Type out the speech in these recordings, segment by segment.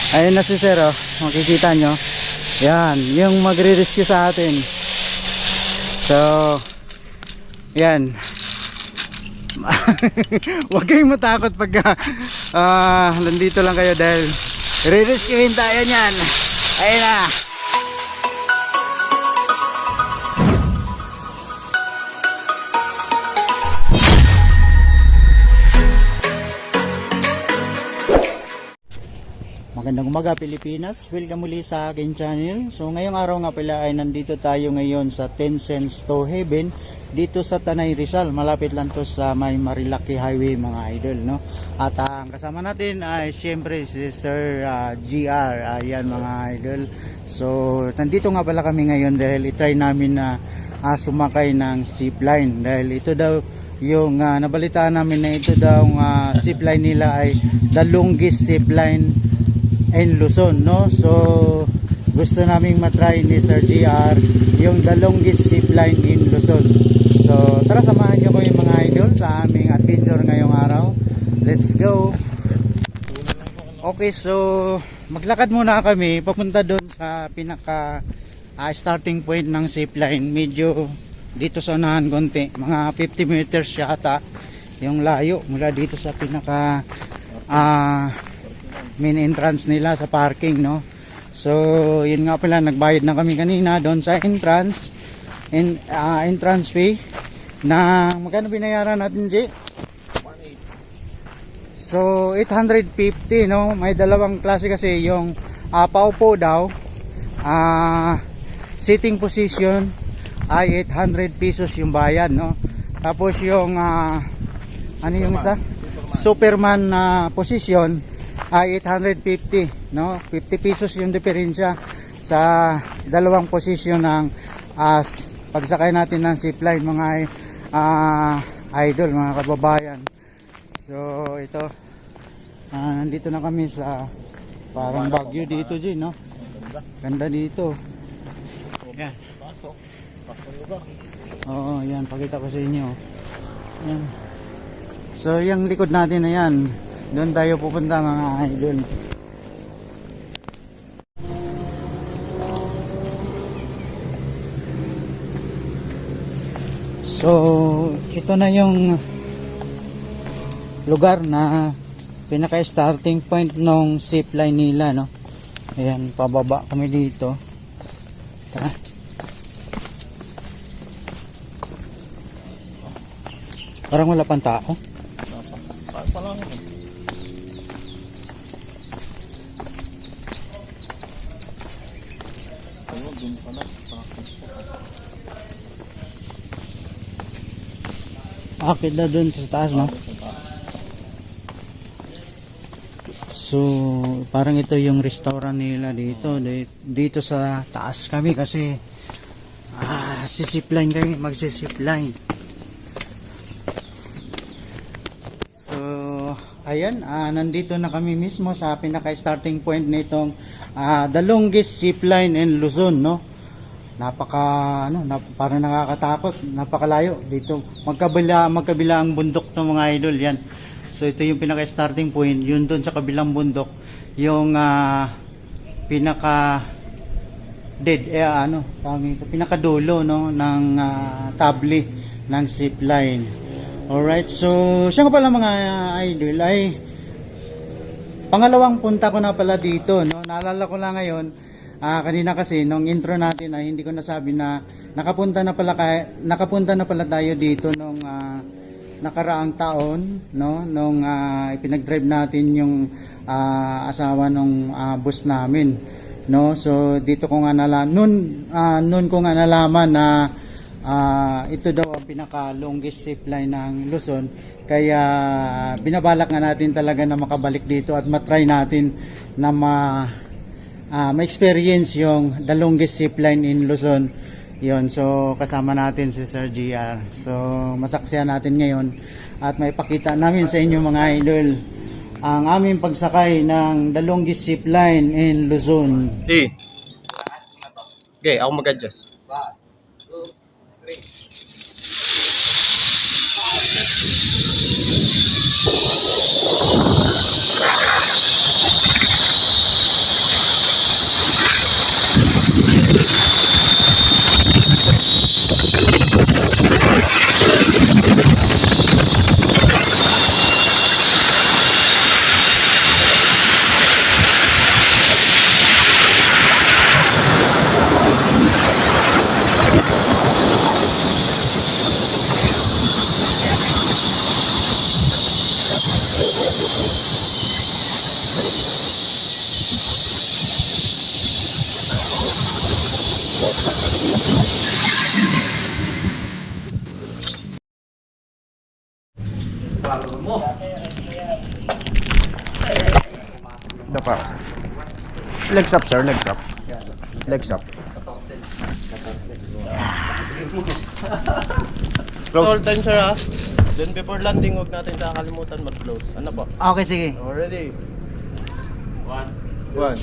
Ayun na si sir, oh. Makikita nyo. Yan, yung magre-rescue sa atin. So, yan. Huwag kayong matakot pag nandito lang kayo dahil re-rescuein tayo nyan. Ayun na. Magandang umaga Pilipinas, welcome muli sa akin channel. So ngayong araw nga pala ay nandito tayo ngayon sa Tencent Store Heaven dito sa Tanay Rizal. Malapit lang to sa may Marilaki Highway mga idol, no? At ang kasama natin ay siyempre si Sir GR. Ayan mga idol. So nandito nga pala kami ngayon dahil itry namin na sumakay ng zipline. Dahil ito daw yung nabalitaan namin na ito daw zipline nila ay the longest zipline in Luzon, no? So gusto naming matry ni Sir GR yung the longest zipline in Luzon. So tara, samahan nyo ko yung mga idol sa aming adventure ngayong araw. Let's go. Okay, so maglakad muna kami papunta doon sa pinaka starting point ng zipline. Medyo dito sa unahan konti, mga 50 meters yata yung layo mula dito sa pinaka main entrance nila sa parking, no? So yun nga pala, nagbayad na kami kanina doon sa entrance fee na magkano binayaran natin, G? So 850, no? May dalawang klase kasi, yung paupo daw, sitting position ay 800 pesos yung bayad, no? Tapos yung ano yung isa? Superman position ay 850, no? 50 pesos yung diferensya sa dalawang posisyon ng pagsakay natin ng zipline mga idol, mga kababayan. So ito, nandito na kami sa parang Baguio dito, G, no? Ganda dito. Yan. Oo, yan, pakita ko sa inyo. Yan. So yung likod natin na yan, doon tayo pupunta mga idol. So ito na yung lugar na pinaka starting point ng zipline nila, no? Ayan, pababa kami dito. Tara. Parang wala pang tao. Akit na dun sa taas, no? So parang ito yung restaurant nila dito. Dito sa taas kami kasi sisipline kami, magsisipline. So ayan, nandito na kami mismo sa pinaka starting point nitong the longest zipline in Luzon, no? Parang nakakatakot, napakalayo dito. Magkabila ang bundok ng mga idol yan. So ito yung pinaka starting point, yun doon sa kabilang bundok, yung pinaka pinaka dulo, no, ng tabli ng zipline. Alright, so siya nga pala mga idol ay pangalawang punta ko na pala dito, no? Naalala ko lang ngayon, kanina kasi nung intro natin ay hindi ko nasabi na nakapunta na pala tayo dito nung nakaraang taon, no, nung ipinag-drive natin yung asawa nung bus namin, no. So dito ko nga noon ko nga nalaman na ito daw ang pinaka longest zipline ng Luzon, kaya binabalak nga natin talaga na makabalik dito at matry natin na ma-experience yung the longest zipline in Luzon. Yon, so kasama natin si Sir GR. So masaksihan natin ngayon at may pakita namin sa inyo mga idol ang aming pagsakay ng the longest zipline in Luzon. Okay, ako mag-adjust. Ito pa. Legs up, sir. Legs up. Legs up. All time, sir, ha? Then before landing, huwag natin kakalimutan mag-close. Ano po? Okay, sige. Ready? 1, 2.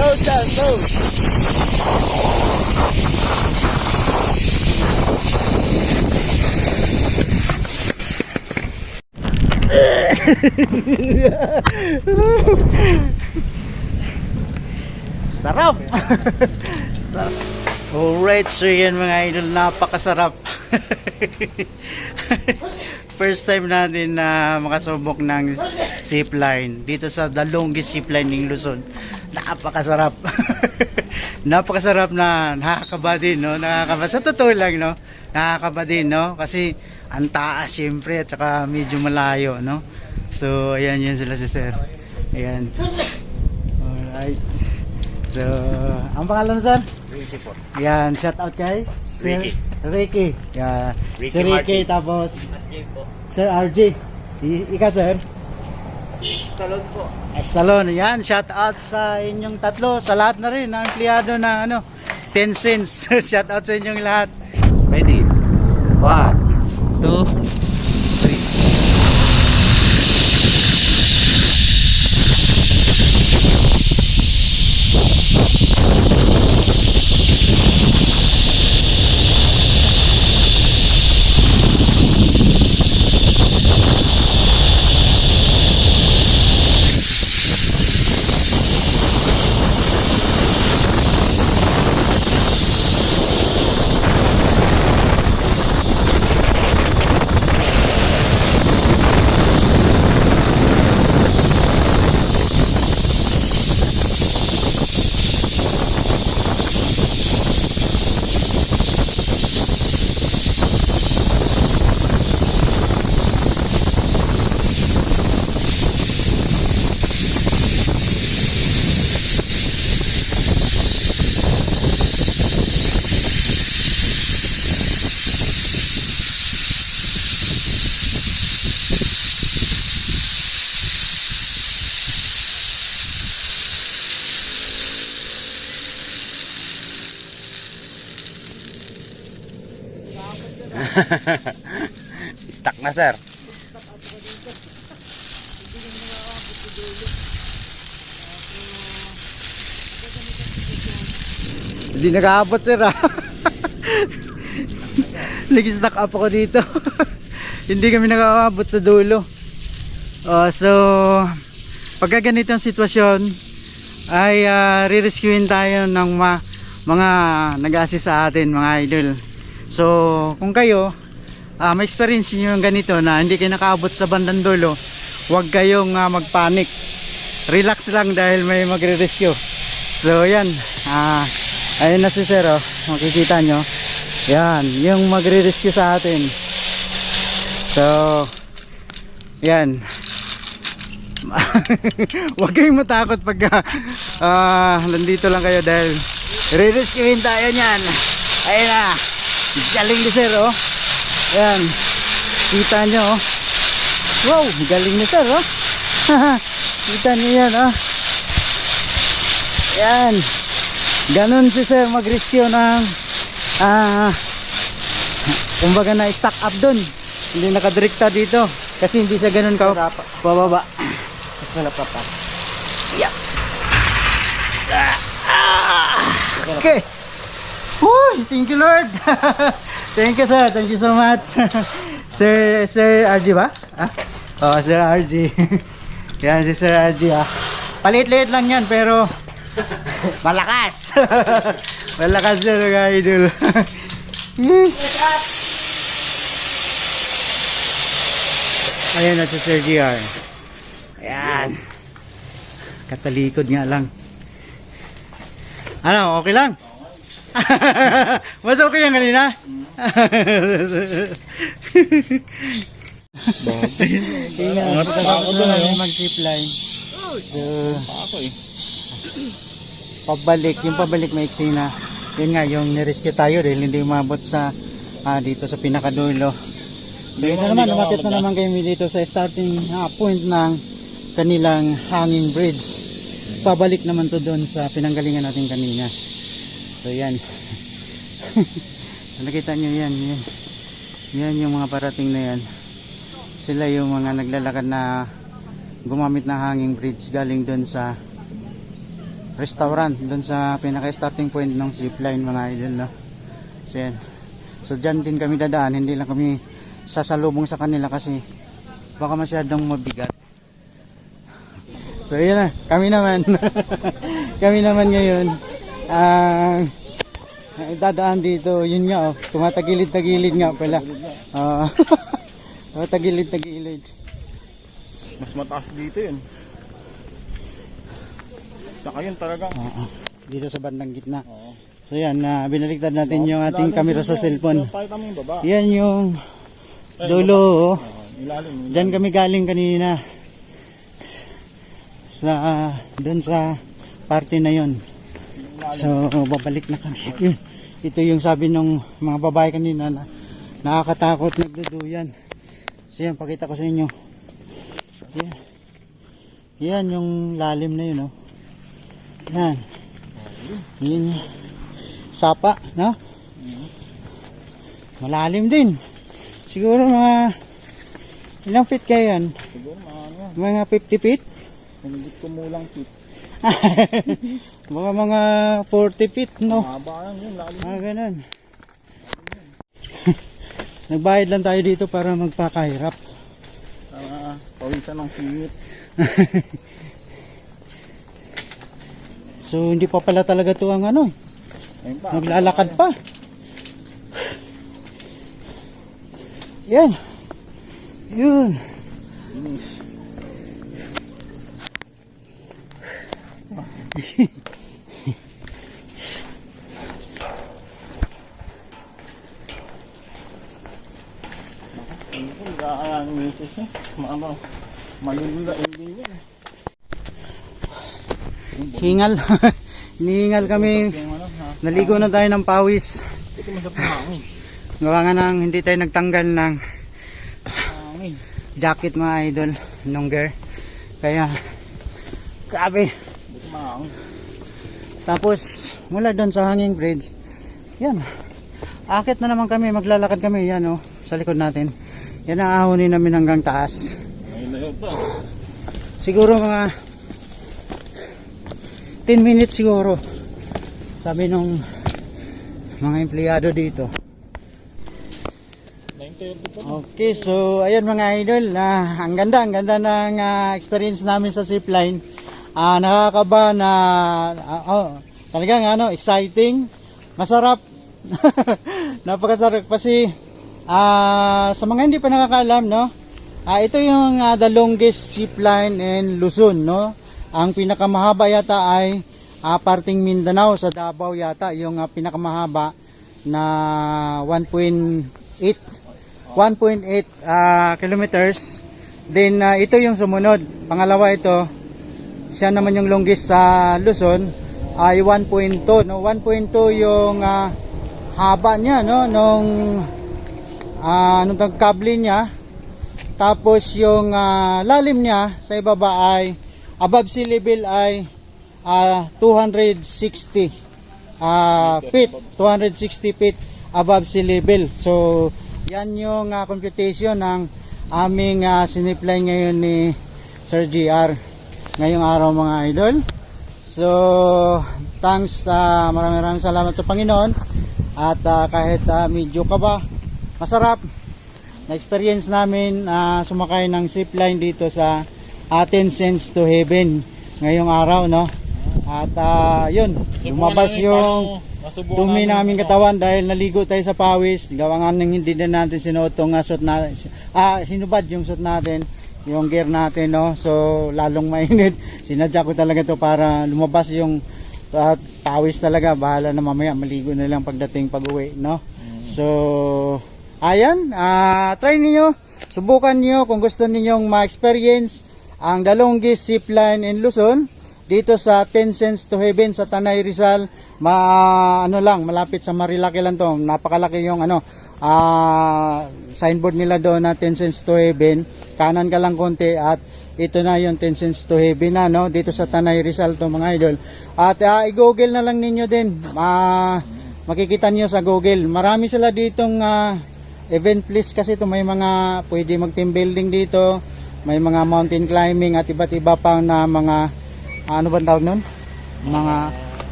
Load, sir, load. Sarap! Sarap. Alright, so yan mga idol, napakasarap. First time natin na makasubok ng zipline dito sa the longest zipline ng Luzon. Napakasarap. Napakasarap na nakakaba din, no? Nakakaba. Sa totoo lang, no? Nakakaba din, no? Kasi ang taas syempre at saka medyo malayo, no? So, ayan yun sila si Sir. Ayan. Alright. So, ang pangalan mo, Sir? Ricky po. Yan, shout out kay Sir Ricky. Ricky. Yeah. Ricky Si Ricky, Martin. tapos RJ po. Sir RJ. Ika, Sir? Talon po. Estalon, yan, shout out sa inyong tatlo, sa lahat na rin, na empleyado na ano, 10 cents. Shout out sa inyong lahat. Ready? 1, 2, 3. Stuck na, sir. Hindi nakaabot, Sir, ah. Nag-stuck up ako dito. Hindi kami nakakabot sa dulo. So, pagka ganito ang sitwasyon, ay re-rescuein tayo ng mga nag-assist sa atin, mga idol. So, kung kayo may experience nyo yung ganito na hindi kayo nakaabot sa bandang dulo, huwag kayong magpanic. Relax lang dahil may magre-rescue. So, yan. Ayun na si Sir, oh. Makikita nyo. Yan, yung magre-rescue sa atin. So, yan. Huwag kayong matakot pag nandito lang kayo dahil re-rescuein tayo niyan. Ayun na. Galing ni Sir, oh. Yan. Kita nyo, oh. Wow, galing ni Sir, oh. Kita nyo yan, oh. Yan. Ganon si Sir mag-rescue ng kumbaga na stuck up dun. Hindi nakadirekta dito kasi hindi siya ganon ka bababa. Mas malapapa. Yeah. Okay. Woo, thank you, Lord. Thank you, sir. Thank you so much. Sir RG ba? Oh, Sir RG. Yan si Sir RG, ah. Palit-liit lang yan pero Malakas. Malakas na mga idol. Ayan na si Sir GR. Ayan. Katalikod nga lang. Ano, okay lang? Mas okay yan kanina? Tingnan, pagkatapos na namin mag-zipline. So, yung pabalik maiksi na. Yun nga, yung nirescue tayo dahil hindi umabot sa dito sa pinakadulo. So ito naman, umakit na naman kami dito sa starting point ng kanilang hanging bridge. Pabalik naman to doon sa pinanggalingan natin kanina. So yan. Nakita nyo yan, yan. Yan yung mga parating na yan. Sila yung mga naglalakad na gumamit ng hanging bridge galing doon sa restaurant, doon sa pinaka-starting point ng zipline mga idol, no? So yan. So dyan din kami dadaan, hindi lang kami sasalubong sa kanila kasi baka masyadong mabigat. So yun na, kami naman kami naman ngayon dadaan dito, yun nga, tumatagilid-tagilid nga pala. Tumatagilid-tagilid. Mas mataas dito yun. Saka yun talagang. Dito sa bandang gitna. So yan, binaliktad natin yung ating camera sa cellphone. Yan yung dulo. Diyan kami galing kanina. Doon sa party na yon. So babalik na kami. Ito yung sabi ng mga babae kanina na nakakatakot, nagduduyan. So yan, pakita ko sa inyo. Yan, yan yung lalim na yun, oh. Yan. Yan. Sapa, no? Malalim din. Siguro mga ilang feet kayo yan? Siguro Mga 50 feet? hindi kumulang feet. Mga 40 feet, no? Mahaba yan yun, lalim. Ganun. Nagbayad lang tayo dito para magpakahirap. Pawisan ng singit. So hindi pa pala talaga to ang ano. Naglalakad pa. Yan. Yun. Kaya ang misis niya, malulula hindi niya. Hingal. Hinihingal kami. Naligo na tayo ng pawis. Ito masap na hangin. Gawa nga nang hindi tayo nagtanggal ng Hangin. jacket mga idol. Longer. Kaya grabe. Ito mahangin. Tapos mula doon sa hanging bridge, yan. Akit na naman kami, maglalakad kami yan, oh, sa likod natin. Yan ang ahonin namin hanggang taas. Ngayon na yun pa. Siguro mga 10 minutes siguro. Sabi nung mga empleyado dito. 9:30 pa. Okay, so ayan mga idol, ang ganda ng experience namin sa zipline. Nakakaba na talagang exciting, masarap. Napakasarap kasi sa mga hindi pa nakakaalam, no? Ito yung the longest zipline in Luzon, no? Ang pinakamahaba yata ay parting Mindanao sa Davao yata, yung pinakamahaba na 1.8 kilometers. Then ito yung sumunod, pangalawa ito, siya naman yung longest sa Luzon ay 1.2, no? 1.2 yung haba niya, no, nung kable niya. Tapos yung lalim niya sa ibaba ay above sea level ay 260 feet, 260 feet above sea level. So yan yung computation ng aming sinipline ngayon ni Sir GR ngayong araw mga idol. So thanks, maraming salamat sa Panginoon. At kahit medyo kaba, masarap na experience namin sumakay ng zipline dito sa 10 Cents to Heaven ngayong araw, no? At yun, lumabas yung dumi namin katawan dahil naligo tayo sa pawis. Gawa nga nang hindi na natin sinuot tong suit na hinubad yung suit natin, yung gear natin, no. So lalong mainit. Sinadya ko talaga to para lumabas yung pawis talaga. Bahala na mamaya maligo na lang pagdating pag-uwi, no. So ayan, try niyo, subukan niyo kung gusto ninyong ma-experience ang the longest zipline in Luzon dito sa 10 Cents to Heaven sa Tanay Rizal. Malapit sa Marilaki lang to. Napakalaki yung signboard nila doon na 10 Cents to Heaven. Kanan ka lang konti at ito na yung 10 Cents to Heaven na, no, dito sa Tanay Rizal to mga idol. At i-google na lang ninyo din. Makikita niyo sa Google. Marami sila ditong event place kasi ito, may mga pwede mag-team building dito. May mga mountain climbing at iba't iba pang na mga ano ba tawag nun? Mga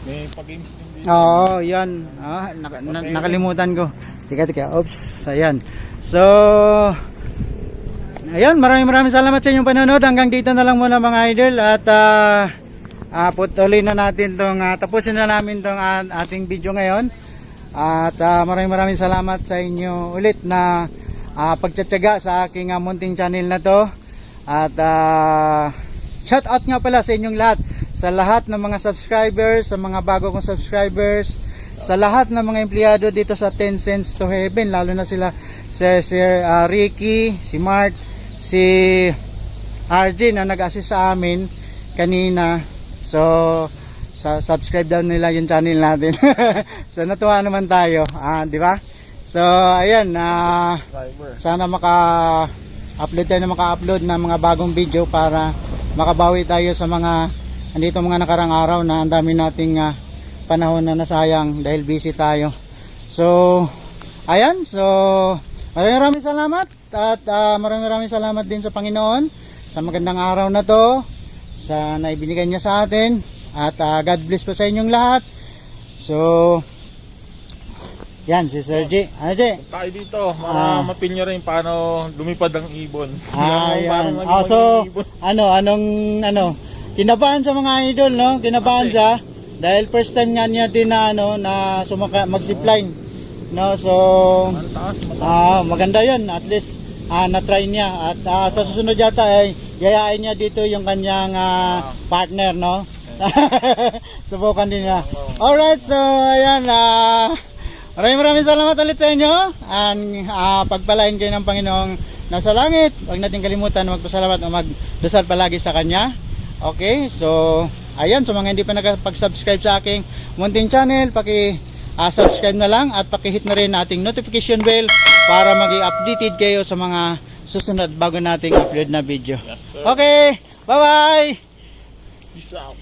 may pag-games din dito. Oo, yan. Nakalimutan ko. Tika. Oops. Ayan. So, ayan. Maraming salamat sa inyong panonood. Hanggang dito na lang muna mga idol. At putuloy na natin tong tapusin na namin tong ating video ngayon. At maraming salamat sa inyo ulit na pagtsatsaga sa aking munting channel na to. At shout out nga pala sa inyong lahat, sa lahat ng mga subscribers, sa mga bago kong subscribers, sa lahat ng mga empleyado dito sa 10 Cents to Heaven, lalo na sila Sir Ricky, si Mark, si RJ na nag-assist sa amin kanina. So subscribe daw nila yung channel natin. So natuwa naman tayo, di ba? So ayan, sana maka-upload tayo ng mga bagong video para makabawi tayo sa mga andito mga nakarang araw na ang dami nating panahon na nasayang dahil busy tayo. So ayan, so maraming salamat at maraming salamat din sa Panginoon sa magandang araw na to, sa naibinigay niya sa atin, at God bless po sa inyong lahat. So yan, si Sir G. Ano, G? Tayo dito, mapil nyo rin paano lumipad ang ibon. Yan. So, anong kinabahan sa mga idol, no? Kinabahan siya dahil first time nga niya din na na mag-zipline, no? So, maganda 'yun. At least na-try niya at sa susunod yata ay yayain niya dito yung kanyang partner, no? Subukan din niya. Alright, so ayan, maraming salamat ulit sa inyo. Pagpalain kayo ng Panginoong nasa langit. Huwag natin kalimutan magpasalamat o magdasal palagi sa Kanya. Okay, so ayan, sa mga hindi pa nakapag-subscribe sa aking munting channel, subscribe na lang at pakihit na rin ating notification bell para maging updated kayo sa mga susunod bago nating upload na video. Yes, sir. Okay, bye bye. Peace out.